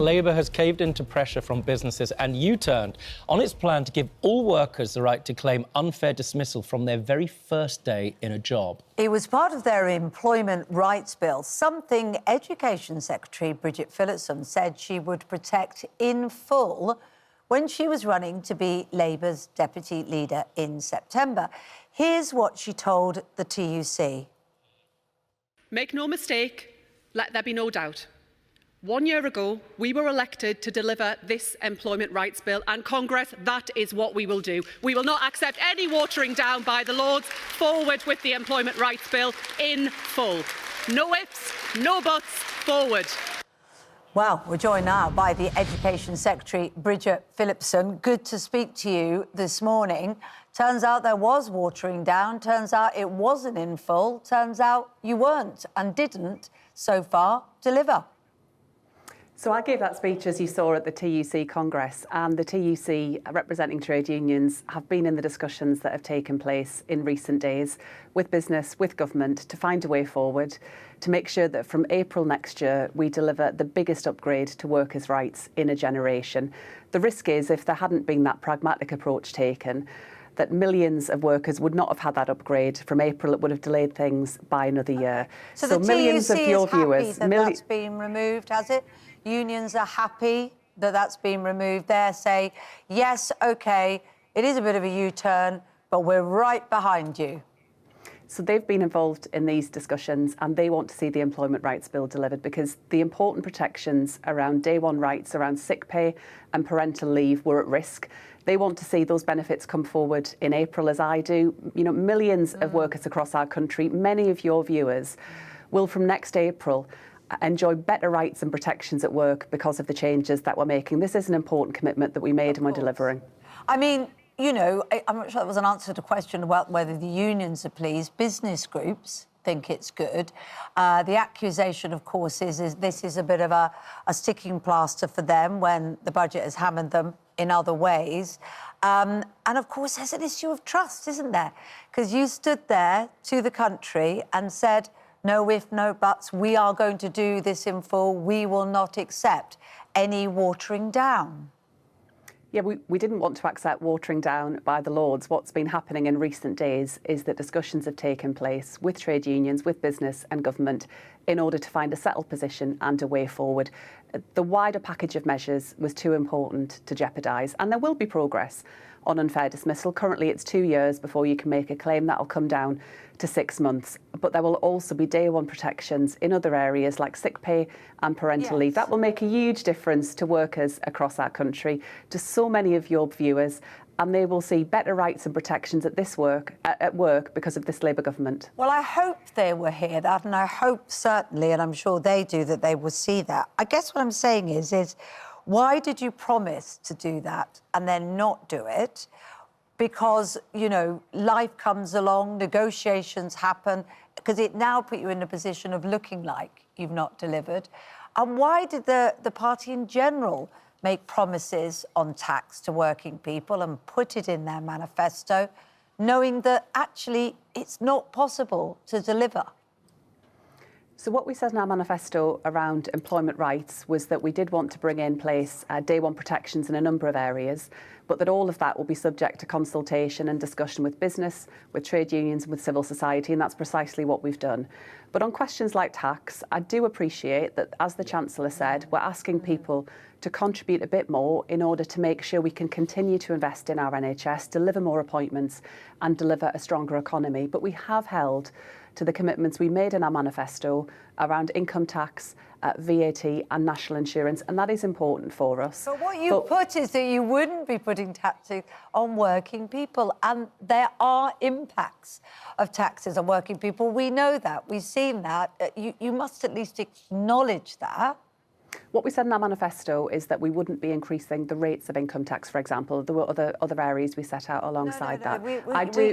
Labour has caved into pressure from businesses and U-turned on its plan to give all workers the right to claim unfair dismissal from their very first day in a job. It was part of their employment rights bill, something Education Secretary Bridget Phillipson said she would protect in full when she was running to be Labour's deputy leader in September. Here's what she told the TUC. Make no mistake, let there be no doubt. 1 year ago, we were elected to deliver this employment rights bill, and Congress, that is what we will do. We will not accept any watering down by the Lords. Forward with the employment rights bill in full. No ifs, no buts, forward. Well, we're joined now by the Education Secretary Bridget Phillipson. Good to speak to you this morning. Turns out there was watering down. Turns out it wasn't in full. Turns out you weren't and didn't, so far, deliver. So I gave that speech, as you saw, at the TUC Congress, and the TUC, representing trade unions, have been in the discussions that have taken place in recent days with business, with government, to find a way forward, to make sure that from April next year we deliver the biggest upgrade to workers' rights in a generation. The risk is, if there hadn't been that pragmatic approach taken, that millions of workers would not have had that upgrade. From April, it would have delayed things by another year. So the millions TUC of your is happy viewers, that's been removed, has it? Unions are happy that that's been removed. They say, yes, OK, it is a bit of a U-turn, but we're right behind you. So they've been involved in these discussions and they want to see the employment rights bill delivered, because the important protections around day one rights, around sick pay and parental leave, were at risk. They want to see those benefits come forward in April, as I do. You know, millions of workers across our country, many of your viewers, will from next April enjoy better rights and protections at work because of the changes that we're making. This is an important commitment that we made and we're delivering. I mean, you know, I'm not sure that was an answer to a question about whether the unions are pleased. Business groups think it's good. The accusation, of course, is this is a bit of a sticking plaster for them when the budget has hammered them in other ways. And, of course, there's an issue of trust, isn't there? Because you stood there to the country and said, no if, no buts, we are going to do this in full. We will not accept any watering down. Yeah, we didn't want to accept watering down by the Lords. What's been happening in recent days is that discussions have taken place with trade unions, with business and government, in order to find a settled position and a way forward. The wider package of measures was too important to jeopardise, and there will be progress on unfair dismissal. Currently, it's 2 years before you can make a claim. That'll come down to 6 months. But there will also be day one protections in other areas like sick pay and parental leave. That will make a huge difference to workers across our country, to so many of your viewers, and they will see better rights and protections at work because of this Labour government. Well, I hope they will hear that, and I hope certainly, and I'm sure they do, that they will see that. I guess what I'm saying is why did you promise to do that and then not do it? Because, you know, life comes along, negotiations happen, because it now put you in a position of looking like you've not delivered. And why did the party in general make promises on tax to working people and put it in their manifesto, knowing that actually it's not possible to deliver? So what we said in our manifesto around employment rights was that we did want to bring in place day one protections in a number of areas, but that all of that will be subject to consultation and discussion with business, with trade unions and with civil society, and that's precisely what we've done. But on questions like tax, I do appreciate that, as the Chancellor said, we're asking people to contribute a bit more in order to make sure we can continue to invest in our NHS, deliver more appointments and deliver a stronger economy. But we have held to the commitments we made in our manifesto around income tax, VAT and national insurance, and that is important for us. But what you put is that you wouldn't be putting taxes on working people, and there are impacts of taxes on working people. We know that. We've seen that. You must at least acknowledge that. What we said in our manifesto is that we wouldn't be increasing the rates of income tax, for example. There were other areas we set out alongside that.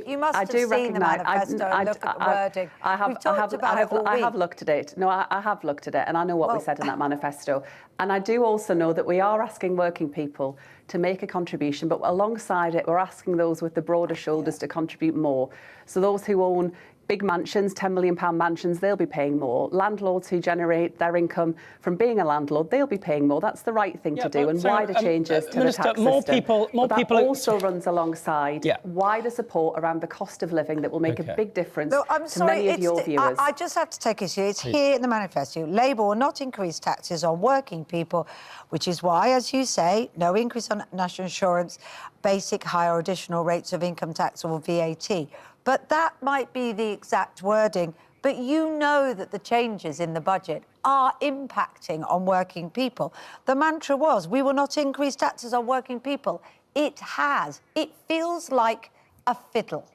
You must have seen the manifesto and look at the wording. I have looked at it. No, I have looked at it, and I know what we said in that manifesto. And I do also know that we are asking working people to make a contribution, but alongside it, we're asking those with the broader shoulders to contribute more. So those who own Big mansions, £10 million mansions, they'll be paying more. Landlords who generate their income from being a landlord, they'll be paying more. That's the right thing to do, and wider changes to Minister, the tax more system. people That also runs alongside wider support around the cost of living that will make a big difference to many of your viewers. I just have to take issue. It's here in the manifesto. Labour will not increase taxes on working people, which is why, as you say, no increase on national insurance, basic, higher or additional rates of income tax or VAT. But that might be the exact wording. But you know that the changes in the budget are impacting on working people. The mantra was, we will not increase taxes on working people. It has. It feels like a fiddle.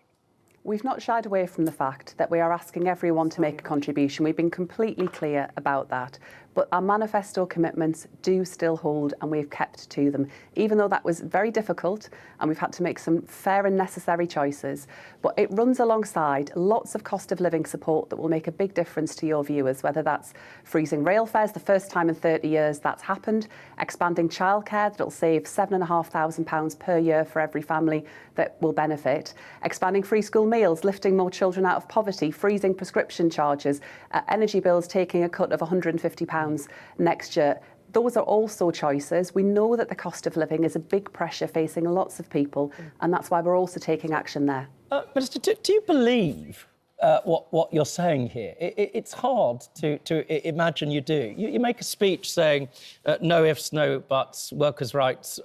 We've not shied away from the fact that we are asking everyone to make a contribution. We've been completely clear about that. But our manifesto commitments do still hold, and we've kept to them, even though that was very difficult and we've had to make some fair and necessary choices. But it runs alongside lots of cost of living support that will make a big difference to your viewers, whether that's freezing rail fares, the first time in 30 years that's happened, expanding childcare that'll save £7,500 per year for every family that will benefit, expanding free school meals, lifting more children out of poverty, freezing prescription charges, energy bills taking a cut of £150 next year. Those are also choices. We know that the cost of living is a big pressure facing lots of people, and that's why we're also taking action there. Minister, do you believe what you're saying here? It's hard to imagine you do. You make a speech saying no ifs, no buts, workers' rights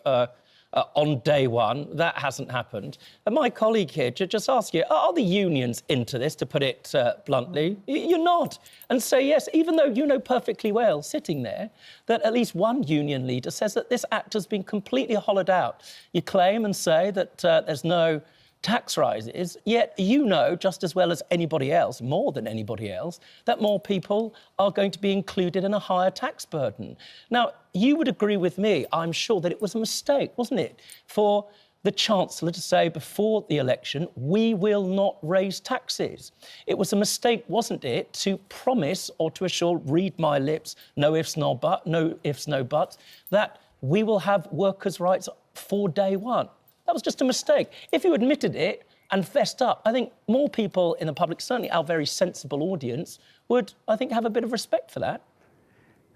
on day one. That hasn't happened. And my colleague here just ask you, are the unions into this, to put it bluntly? You're not. And say yes, even though you know perfectly well, sitting there, that at least one union leader says that this act has been completely hollowed out. You claim and say that there's no tax rises, yet you know just as well as anybody else, more than anybody else, that more people are going to be included in a higher tax burden. Now, you would agree with me, I'm sure, that it was a mistake, wasn't it, for the Chancellor to say before the election, we will not raise taxes. It was a mistake, wasn't it, to promise or to assure, read my lips, no ifs, no buts, that we will have workers' rights for day one. That was just a mistake. If you admitted it and fessed up, I think more people in the public, certainly our very sensible audience, would, I think, have a bit of respect for that.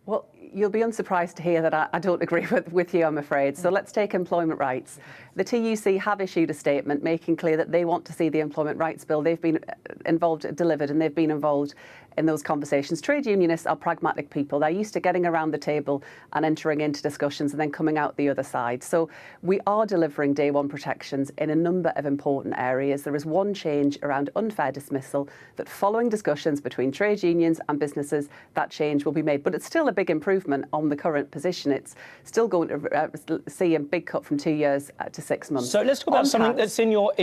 Well, you'll be unsurprised to hear that I don't agree with you, I'm afraid. So let's take employment rights. The TUC have issued a statement making clear that they want to see the employment rights bill. They've been delivered, and they've been involved in those conversations. Trade unionists are pragmatic people. They're used to getting around the table and entering into discussions and then coming out the other side. So we are delivering day one protections in a number of important areas. There is one change around unfair dismissal that, following discussions between trade unions and businesses, that change will be made. But it's still a big improvement on the current position. It's still going to see a big cut from 2 years to 6 months. So let's talk about something that's in your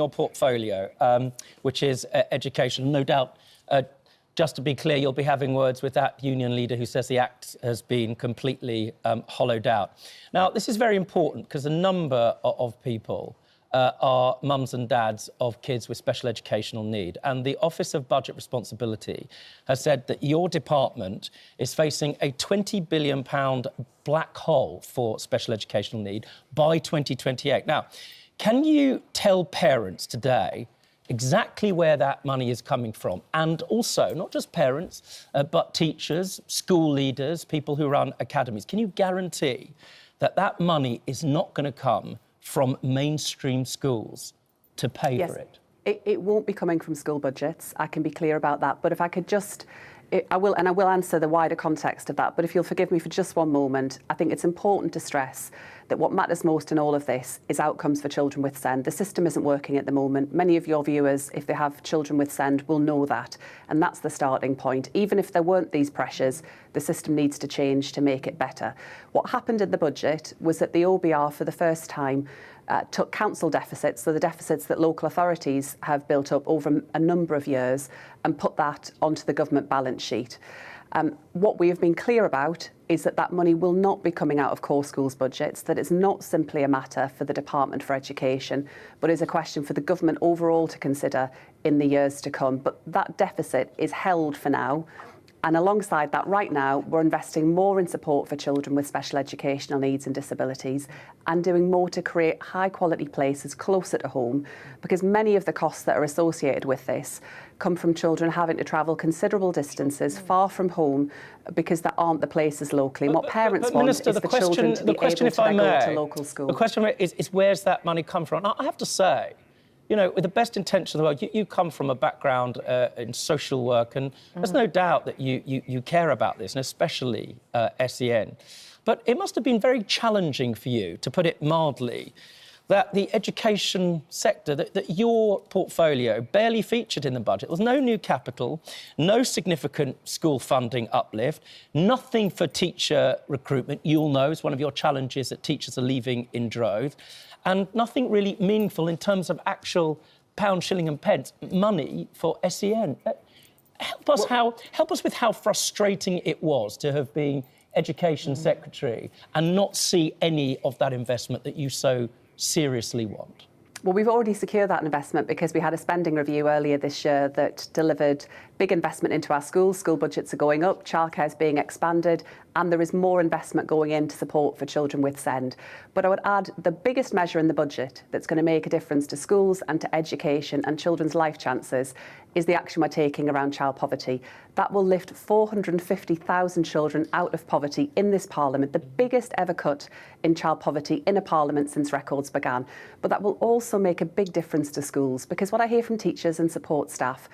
portfolio, which is education. No doubt, just to be clear, you'll be having words with that union leader who says the Act has been completely hollowed out. Now, this is very important because a number of people are mums and dads of kids with special educational need. And the Office of Budget Responsibility has said that your department is facing a £20 billion black hole for special educational need by 2028. Now, can you tell parents today exactly where that money is coming from? And also, not just parents, but teachers, school leaders, people who run academies. Can you guarantee that that money is not going to come from mainstream schools to pay for it? It won't be coming from school budgets. I can be clear about that. But if I could just... I will answer the wider context of that, but if you'll forgive me for just one moment, I think it's important to stress that what matters most in all of this is outcomes for children with SEND. The system isn't working at the moment. Many of your viewers, if they have children with SEND, will know that, and that's the starting point. Even if there weren't these pressures, the system needs to change to make it better. What happened in the budget was that the OBR, for the first time, took council deficits, so the deficits that local authorities have built up over a number of years, and put that onto the government balance sheet. What we have been clear about is that that money will not be coming out of core schools budgets, that it's not simply a matter for the Department for Education, but is a question for the government overall to consider in the years to come. But that deficit is held for now And alongside that, right now, we're investing more in support for children with special educational needs and disabilities and doing more to create high-quality places closer to home, because many of the costs that are associated with this come from children having to travel considerable distances far from home because there aren't the places locally. And what parents want Minister, is for children to be able to go to local school. The question is where's that money come from? Now, I have to say, you know, with the best intentions of the world, you come from a background in social work, and there's no doubt that you care about this, and especially SEN. But it must have been very challenging for you, to put it mildly, that the education sector, that your portfolio barely featured in the budget. There was no new capital, no significant school funding uplift, nothing for teacher recruitment. You'll know is one of your challenges that teachers are leaving in droves, and nothing really meaningful in terms of actual pound, shilling and pence money for SEN. Help us with how frustrating it was to have been Education Secretary and not see any of that investment that you so seriously want. Well, we've already secured that investment because we had a spending review earlier this year that delivered big investment into our schools. School budgets are going up, childcare is being expanded, and there is more investment going into support for children with SEND. But I would add the biggest measure in the budget that's going to make a difference to schools and to education and children's life chances is the action we're taking around child poverty. That will lift 450,000 children out of poverty in this Parliament, the biggest ever cut in child poverty in a Parliament since records began. But that will also make a big difference to schools, because what I hear from teachers and support staff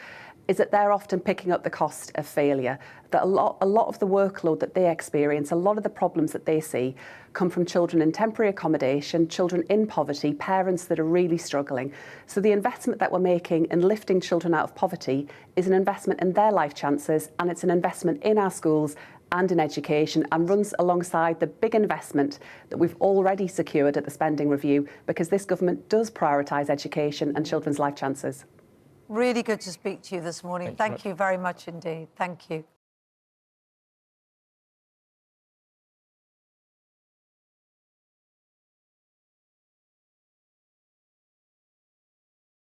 is that they're often picking up the cost of failure, that a lot of the workload that they experience, a lot of the problems that they see come from children in temporary accommodation, children in poverty, parents that are really struggling. So the investment that we're making in lifting children out of poverty is an investment in their life chances, and it's an investment in our schools and in education, and runs alongside the big investment that we've already secured at the spending review, because this government does prioritise education and children's life chances. Really good to speak to you this morning. Thank you very much indeed. Thank you.